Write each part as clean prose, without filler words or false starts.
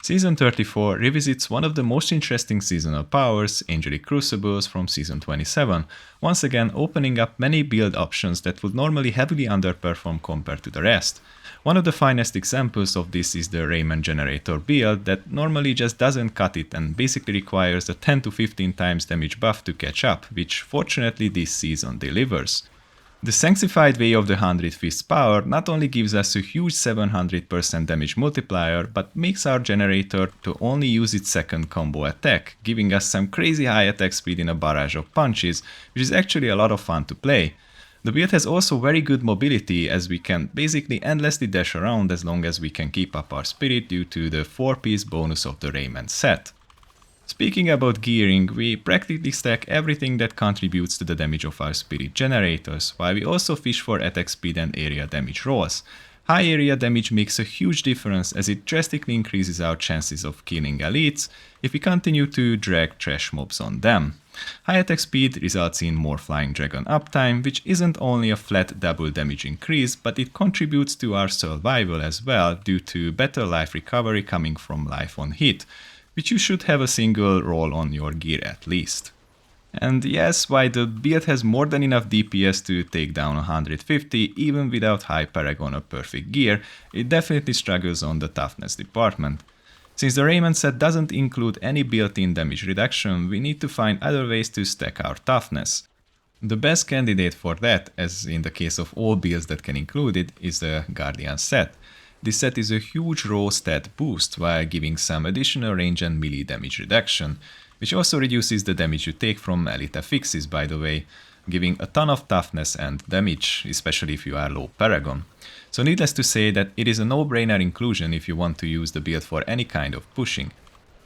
Season 34 revisits one of the most interesting seasonal powers, Injury Crucibles from Season 27, once again opening up many build options that would normally heavily underperform compared to the rest. One of the finest examples of this is the Raiment generator build that normally just doesn't cut it and basically requires a 10 to 15 times damage buff to catch up, which fortunately this season delivers. The Sanctified Way of the 100 Fists power not only gives us a huge 700% damage multiplier, but makes our generator to only use its second combo attack, giving us some crazy high attack speed in a barrage of punches, which is actually a lot of fun to play. The build has also very good mobility, as we can basically endlessly dash around as long as we can keep up our spirit due to the 4-piece bonus of the Raiment set. Speaking about gearing, we practically stack everything that contributes to the damage of our spirit generators, while we also fish for attack speed and area damage rolls. High area damage makes a huge difference as it drastically increases our chances of killing elites if we continue to drag trash mobs on them. High attack speed results in more Flying Dragon uptime, which isn't only a flat double damage increase, but it contributes to our survival as well due to better life recovery coming from life on hit, which you should have a single roll on your gear at least. And yes, while the build has more than enough DPS to take down 150 even without high paragon or perfect gear, it definitely struggles on the toughness department. Since the Raiment set doesn't include any built-in damage reduction, we need to find other ways to stack our toughness. The best candidate for that, as in the case of all builds that can include it, is the Guardian set. This set is a huge raw stat boost while giving some additional range and melee damage reduction, which also reduces the damage you take from elite affixes, by the way, giving a ton of toughness and damage, especially if you are low paragon. So needless to say that it is a no-brainer inclusion if you want to use the build for any kind of pushing.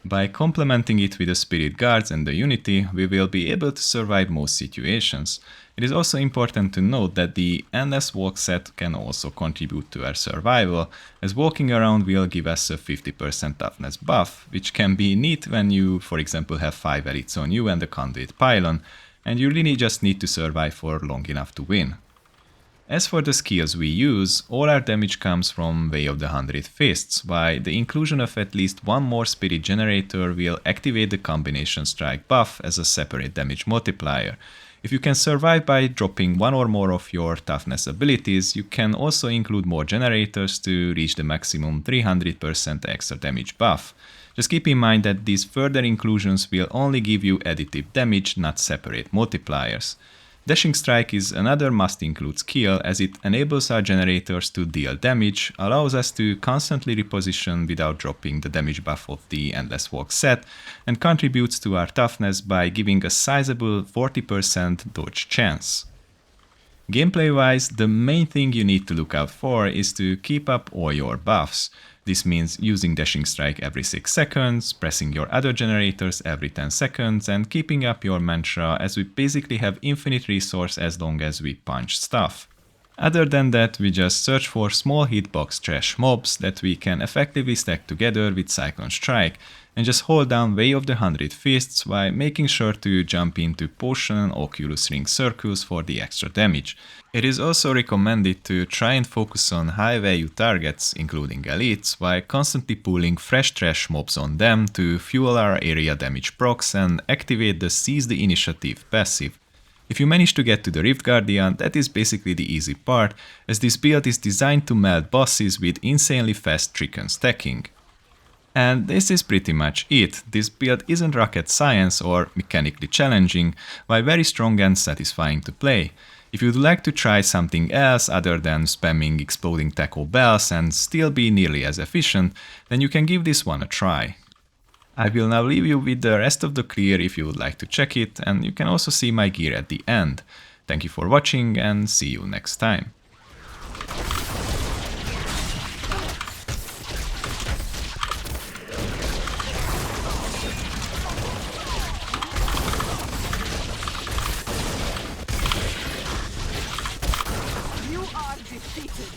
By complementing it with the Spirit Guards and the Unity, we will be able to survive most situations. It is also important to note that the Endless Walk set can also contribute to our survival, as walking around will give us a 50% toughness buff, which can be neat when you, for example, have 5 elites on you and a conduit pylon, and you really just need to survive for long enough to win. As for the skills we use, all our damage comes from Way of the 100 Fists, while the inclusion of at least one more spirit generator will activate the combination strike buff as a separate damage multiplier. If you can survive by dropping one or more of your toughness abilities, you can also include more generators to reach the maximum 300% extra damage buff. Just keep in mind that these further inclusions will only give you additive damage, not separate multipliers. Dashing Strike is another must-include skill as it enables our generators to deal damage, allows us to constantly reposition without dropping the damage buff of the Endless Walk set, and contributes to our toughness by giving a sizable 40% dodge chance. Gameplay-wise, the main thing you need to look out for is to keep up all your buffs. This means using Dashing Strike every 6 seconds, pressing your other generators every 10 seconds, and keeping up your mantra as we basically have infinite resource as long as we punch stuff. Other than that, we just search for small hitbox trash mobs that we can effectively stack together with Cyclone Strike, and just hold down Way of the 100 Fists while making sure to jump into Potion and Oculus Ring circles for the extra damage. It is also recommended to try and focus on high value targets, including elites, while constantly pulling fresh trash mobs on them to fuel our area damage procs and activate the Seize the Initiative passive. If you manage to get to the Rift Guardian, that is basically the easy part, as this build is designed to melt bosses with insanely fast trick and stacking. And this is pretty much it. This build isn't rocket science or mechanically challenging, while very strong and satisfying to play. If you'd like to try something else other than spamming exploding Taco Bells and still be nearly as efficient, then you can give this one a try. I will now leave you with the rest of the clear if you would like to check it, and you can also see my gear at the end. Thank you for watching and see you next time. You are defeated.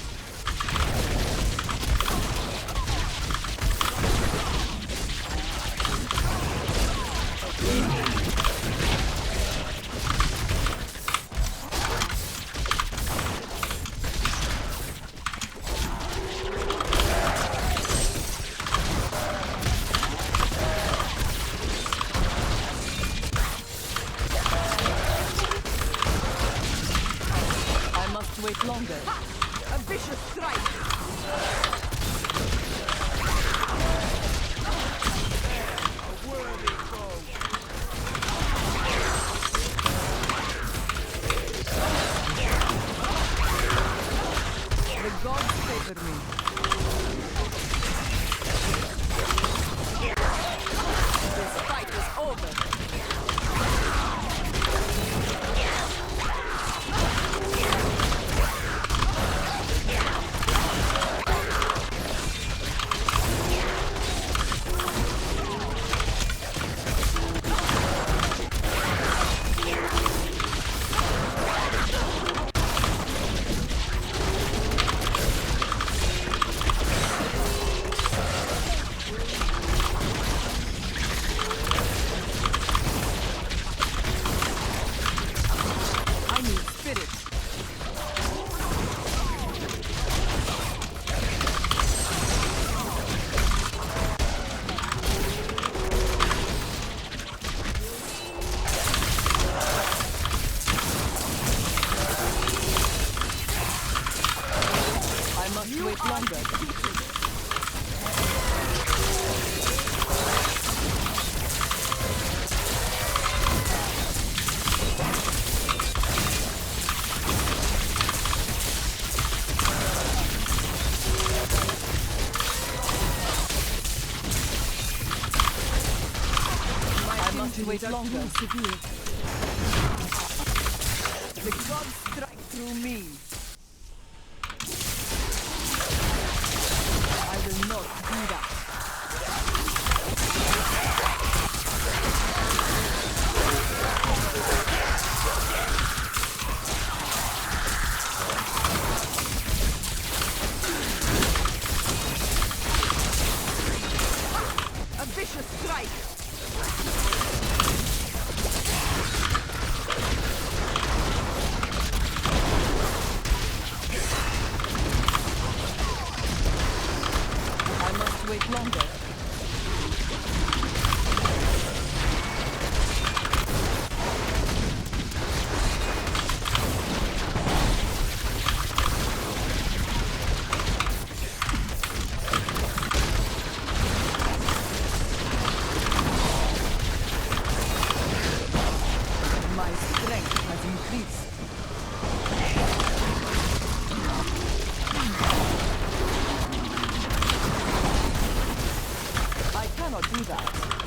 must wait longer. The gods strike through me. I will not do that. A vicious strike. I must wait longer. My strength has increased. I cannot do that.